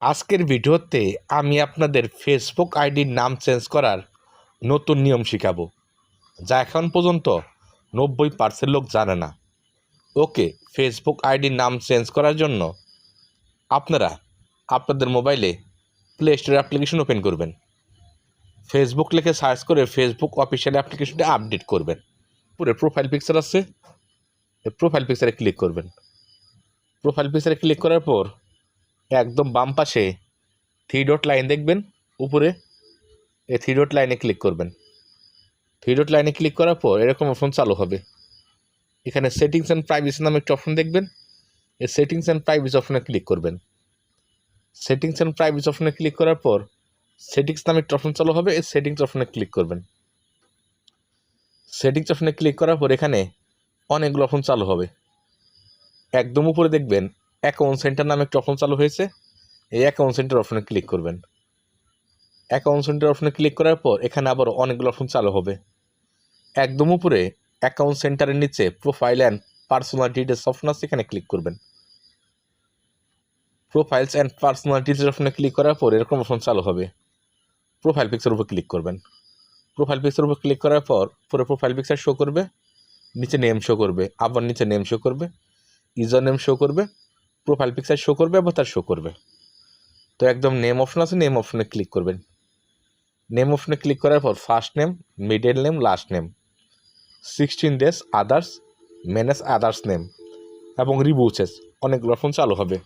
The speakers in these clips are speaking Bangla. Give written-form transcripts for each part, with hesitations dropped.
আজকের ভিডিওতে আমি আপনাদের ফেসবুক আইডির নাম চেঞ্জ করার নতুন নিয়ম শেখাবো, যা এখন পর্যন্ত 90% লোক জানে না। ওকে, ফেসবুক আইডির নাম চেঞ্জ করার জন্য আপনারা আপনাদের মোবাইলে প্লে স্টোর অ্যাপ্লিকেশন ওপেন করবেন। ফেসবুক লিখে সার্চ করে ফেসবুক অফিসিয়াল অ্যাপ্লিকেশনটা আপডেট করবেন। পুরো প্রোফাইল পিকচার আছে, এই প্রোফাইল পিকচারে ক্লিক করবেন। প্রোফাইল পিকচারে ক্লিক করার পর একদম বাম পাশে 3 ডট লাইন দেখবেন উপরে, এই 3 ডট লাইনে ক্লিক করবেন। 3 ডট লাইনে ক্লিক করার পর এরকম অপশন চালু হবে। এখানে সেটিংস অ্যান্ড প্রাইভেসি নামে একটা অপশন দেখবেন, এই সেটিংস অ্যান্ড প্রাইভেসি অপশনে ক্লিক করবেন। সেটিংস অ্যান্ড প্রাইভেসি অপশনে ক্লিক করার পর সেটিংস নামে একটা অপশন চালু হবে, এই সেটিংস অপশনে ক্লিক করবেন। সেটিংস অপশনে ক্লিক করার পর এখানে অনেকগুলো অপশন চালু হবে। একদম উপরে দেখবেন অ্যাকাউন্ট সেন্টার নামে একটা অপশন চালু হয়েছে, এই অ্যাকাউন্ট সেন্টার অপশনে ক্লিক করবেন। অ্যাকাউন্ট সেন্টার অপশনে ক্লিক করার পর এখানে আবার অনেকগুলো অপশন চালু হবে। একদম উপরে অ্যাকাউন্ট সেন্টারের নিচে profile and personal details option আছে, এখানে ক্লিক করবেন। প্রোফাইলস অ্যান্ড পার্সোনাল ডিটেলস অপশনে ক্লিক করার পর এরকম অপশন চালু হবে। প্রোফাইল পিকচার উপর ক্লিক করবেন। প্রোফাইল পিকচার উপর ক্লিক করার পর পুরো প্রোফাইল পিকচার শো করবে, নিচে নেম শো করবে, আবার নিচে নেম শো করবে, ইউজার নেম শো করবে, প্রোফাইল পিকচার শো করবে, আবার তার শো করবে। তো একদম নেম অপশন আছে, নেম অপশনে ক্লিক করবেন। নেম অপশনে ক্লিক করার পর first name, middle name, last name, 16 days, others, manage others name এবং রিভিউচেস অনেকগুলো অপশন চালু হবে।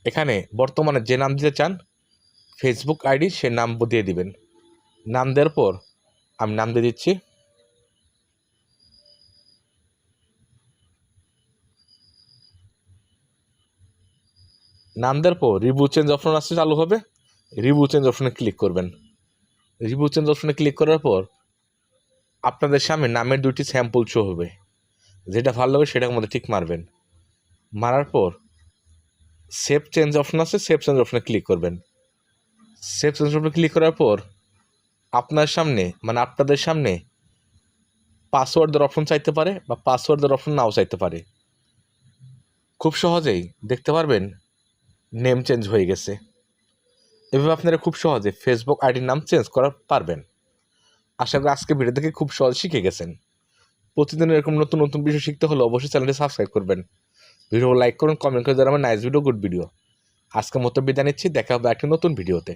এখানে বর্তমানে যে নাম দিতে চান ফেসবুক আইডি, সে নাম দিয়ে দিবেন। নাম দেওয়ার পর আমি নাম দিয়ে দিচ্ছি। নাম দেওয়ার পর রিভিউ চেঞ্জ অপশন আসছে চালু হবে, রিভিউ চেঞ্জ অপশনে ক্লিক করবেন। রিভিউ চেঞ্জ অপশনে ক্লিক করার পর আপনাদের সামনে নামের 2টি স্যাম্পল শো হবে, যেটা ভালো হবে সেটার মধ্যে ঠিক মারবেন। মারার পর সেভ চেঞ্জ অপশন আছে, সেভ চেঞ্জ অপশনে ক্লিক করবেন। সেভ চেঞ্জ অপশনে ক্লিক করার পর আপনার সামনে আপনাদের সামনে পাসওয়ার্ড দেওয়ার অপশন চাইতে পারে বা পাসওয়ার্ড দেওয়ার অপশন নাও চাইতে পারে। খুব সহজেই দেখতে পারবেন নেম চেঞ্জ হয়ে গেছে। এভাবে আপনারা খুব সহজে ফেসবুক আইডির নাম চেঞ্জ করা পারবেন। আশা করি আজকে ভিডিও থেকে খুব সহজ শিখে গেছেন। প্রতিদিন এরকম নতুন নতুন বিষয় শিখতে হলে অবশ্যই চ্যানেলটি সাবস্ক্রাইব করবেন, ভিডিও লাইক করুন, কমেন্ট করে জানাবেন নাইস ভিডিও, গুড ভিডিও। আজকের মতো বিদায় নিচ্ছি, দেখা হবে একটা নতুন ভিডিওতে।